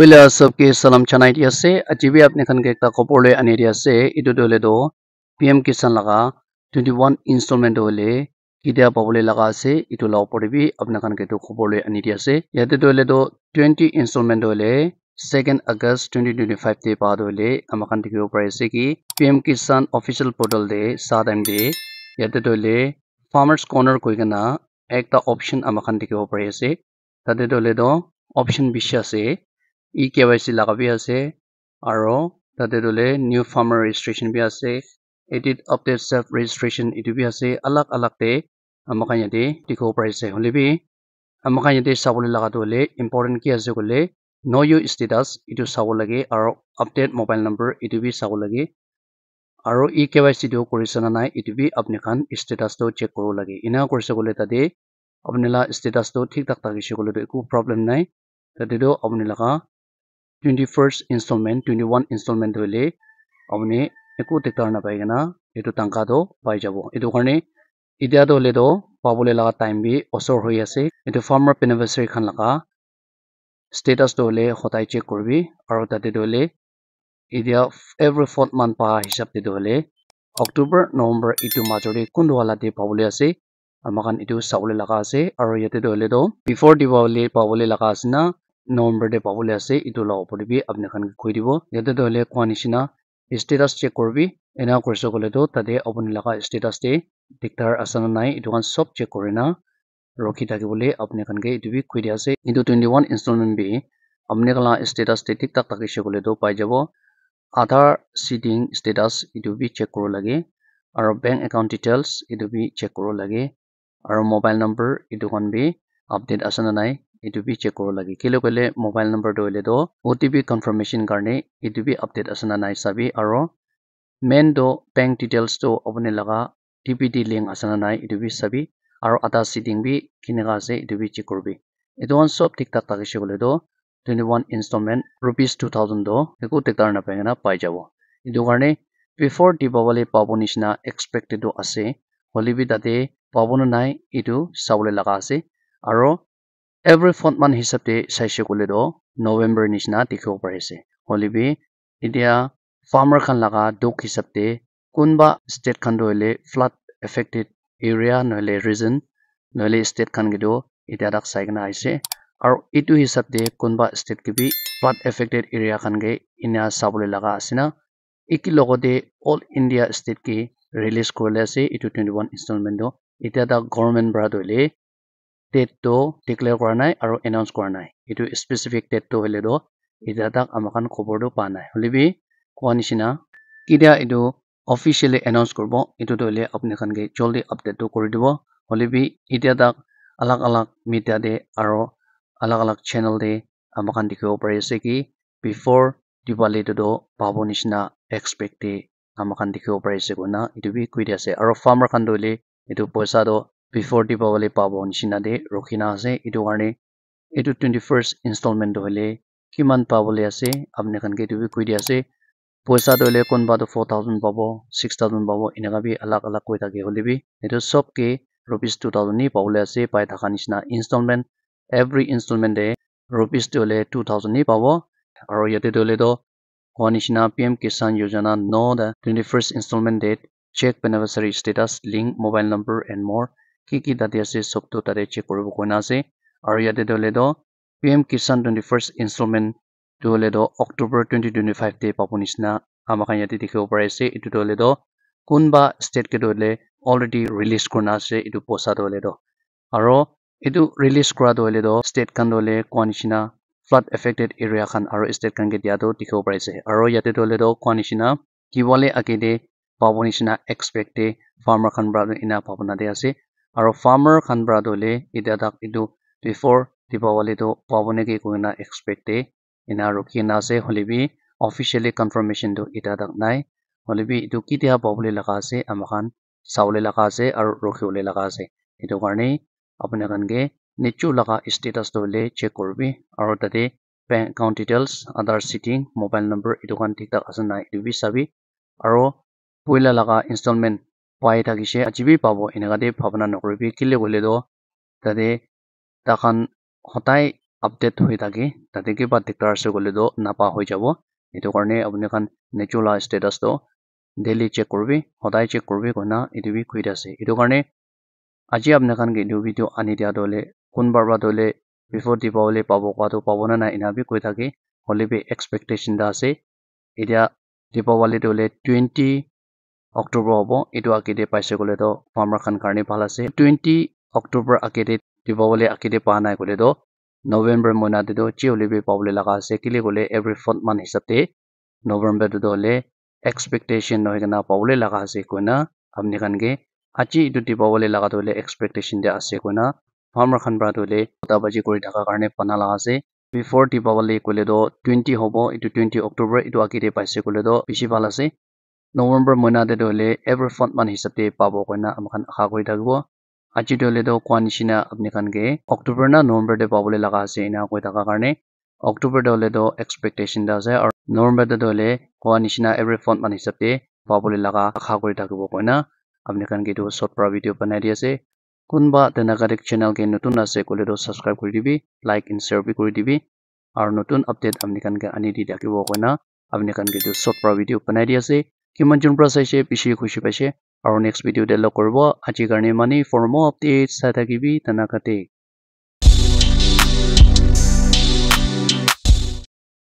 Wila सबके salam chanai dia se ajibi apne khan ke ekta khobor le ani dia se etu dole do PM Kisan laga 21 installment dole kidia pabole laga ase etu la opor bi apne khan ke tu khobor le ani dia se yate dole do 20 installment dole 2nd August 2025 te pa dole amakhan dikhibo pare ase ki PM Kisan official portal de sa time de yate dole farmers corner koigena ekta option amakhan dikhibo pare ase tate dole do option bishi ase EKYC laga bi ase aro tate dole new farmer registration bi ase edit update self registration etu bi ase alag alag te amakan yate dikhibo pare ase hole bi amakan yate sabole laga dole important ki ase kole know your status etu sabo lage aro update mobile number etu bi sabo lage aro EKYC do korisa na nai etu bi apne khan status to check koro lage ina korse kole tate apne la status to thik tak takise kole to eku problem nai tate do apne laga 21st installment 21 installment dole apne eku tektar na pai gana etu tangka do pai jabo etu karne idia dole do pabole laga time bi osor hoi ase etu farmer beneficiary khan laga status dole hotai check korbi aro tate dole idia every 4th month pa hisab te dole October November etu major de kun wala de pabole ase amakan etu sabole laga ase aro yate dole do before Diwali pabole laga asina November de pabole ase etu la opor bi apne khan khoi dibo yate dole kwanishina status check korbi ena korse kole to tade apni laga status te diktar asana nai etu kan sob check korina rokhi thakibole apne khan ke etu bi khoi dia ase etu 21 installment bi apne kala status te tik tak takise kole to pai jabo Aadhaar seeding status etu bi check koro lage aro bank account details etu bi check koro lage aro mobile number etu kan bi update asana nai etu bi check koro lage kile kole mobile number do le do OTP confirmation karne etu bi update asana nai sabi aro main do bank details to apne laga TPD link asana nai etu bi sabi aro Aadhaar seeding bi kinega ase etu bi check korbi etu kan sob tik tak takise kole do 21 installment rupees 2000 do eku tektar na pai na pai jabo etu karne before Diwali pabo nishina expected do ase holibi tate pabo na nai etu sabole laga ase aro every 4th month hisab te saise kole do November nishina dikhibo pare ase holibi idia farmer khan laga duk hisab te kunba state khan do ile flood affected area noile region noile state khan ge do idia dak sai na aise aro etu hisab te kunba state ke bi flood affected area khan ge ina sabole laga asina iki logote all India state ke release korle ase etu 21 installment do itia da government bra doile date to declare kora nai aro announce kora nai etu specific date to hole do itia tak amakan khobor do pa nai holibi kwa nishina kidia etu officially announce korbo etu dole apne khan ge joldi update to kori dibo holibi itia tak alag alag media de aro alag alag channel de amakan dikhibo pare ase ki before Diwali to do pabo nishina expect te amakan dikhibo pare ase kona etu bi koi dia ase aro farmer khan dole etu poisa do before Diwali pabo nishina de rokhina ase etu karne etu 21st installment do hole kiman pabole ase apne khan ke etu bi koi dia ase poisa dole konba do 4000 pabo 6000 pabo enaga bi alag alag koi thake hole bi etu sob ke rupees 2000 ni pabole ase pai thaka nishina installment every installment de rupees dole 2000 ni pabo aro yate dole do kwa nishina PM Kisan Yojana no the 21st installment date check beneficiary status link mobile number and more ki date ase sob to tare check koribo koina ase aro yate dole do PM Kisan 21st installment dole do October 2025 te pabo nishina amakan yate dikhibo pare ase etu dole do kunba state ke dole already release korna ase etu posa dole do aro etu release kora dole do state kan dole kwa nishina flood affected area khan aro state kan ke dia do dikhibo pare ase aro yate dole do kwa nishina Diwali age de pabo nishina expect te farmer khan bra ina pabo na de ase aro farmer khan bra dole idia tak etu before Diwali to pabo ne ke koina expect te ina rokhi na ase holibi officially confirmation do ita tak nai holibi etu kitia pabole laga ase amakan saule laga ase aro rokhiwole laga ase etu karne apne khan ge nichu laga status dole check korbi aro tate bank account details Aadhaar seeding mobile number etu kan thik tak ase nai etu bi sabi aro poila laga installment pai thakise ajibi pabo enaga de bhabna nokribi kile gole do tate takan hotai update হৈ থাকে তাতে কিবা দিগদাৰ আছে গ'লে তো নাপা হৈ যাব এইটো কাৰণে আপুনি খান নেচুলা ষ্টেটাছ তো ডেইলি চেক কৰিবি সদায় চেক কৰিবি কইনা এইটো বি কৈ আছে এইটো কাৰণে আজি আপুনি খান এইটো ভিডিঅ আনি দিয়া দলে কোনবাৰ বা দলে বিফোৰ দীপাৱলী পাব কোৱাটো পাব না নাই ইনা বি কৈ থাকে হলে বি এক্সপেক্টেশন দা আছে এতিয়া দীপাৱলী দলে 20 অক্টোবৰ হ'ব এইটো আকিদে পাইছে গ'লে তো ফাৰ্মাৰ খান কাৰণে ভাল আছে 20 অক্টোবৰ আকিদে দীপাৱলী আকিদে পা নাই গ'লে তো নৱেম্বৰ মহিনাতে তো চিওলিবি পাবলৈ লগা আছে কিলে গ'লে এভৰি 4 মান্থ হিচাপতে নৱেম্বৰ তো হলে এক্সপেক্টেশন নহয় না পাবলৈ লগা আছে কইনা আপনি খানকে আজি ইটো দীপাৱলী লগা হলে এক্সপেক্টেশন দে আছে কইনা ফাৰ্মাৰ খান পৰা হলে কটাবাজি কৰি থাকাৰ কাৰণে পানা লগা আছে বিফোৰ দীপাৱলী কলে তো 20 হ'ব ইটো 20 অক্টোবৰ ইটো আকিদে পাইছে কলে তো বেছি ভাল আছে নৱেম্বৰ মহিনাতে হলে এভৰি 4 মান্থ হিচাপতে পাব কইনা আমখান আশা কৰি থাকিব আজি হলে তো কোৱা নিচিনা আপনি খানকে অক্টোবৰ না নৱেম্বৰ দে পাবলৈ লগা আছে ইনা কৈ থাকাৰ কাৰণে অক্টোবৰ হলে তো এক্সপেক্টেশন দা আছে আৰু নৱেম্বৰ হলে কোৱা নিচিনা এভৰি 4 মান্থ হিচাপতে পাবলৈ লগা আশা কৰি থাকিব কইনা আপনি খানকে তো শৰ্ট পৰা ভিডিঅ বনাই দি আছে কোনবা তেনেকাৰিক চেনেল কে নতুন আছে কলে তো সাবস্ক্ৰাইব কৰি দিবি লাইক এণ্ড শ্বেয়াৰ বি কৰি দিবি আৰু নতুন আপডেট আপনি খানকে আনি দি থাকিব কইনা আপনি খানকে তো শর্ট পৰা ভিডিঅ বনাই দি আছে কিমান জন পৰা চাইছে বেছি খুশি পাইছে আৰু নেক্সট ভিডিঅ ডেভেলপ কৰিব আজি কাৰণে মানে ফৰ more updates চাই থাকিবি তেনেকাতে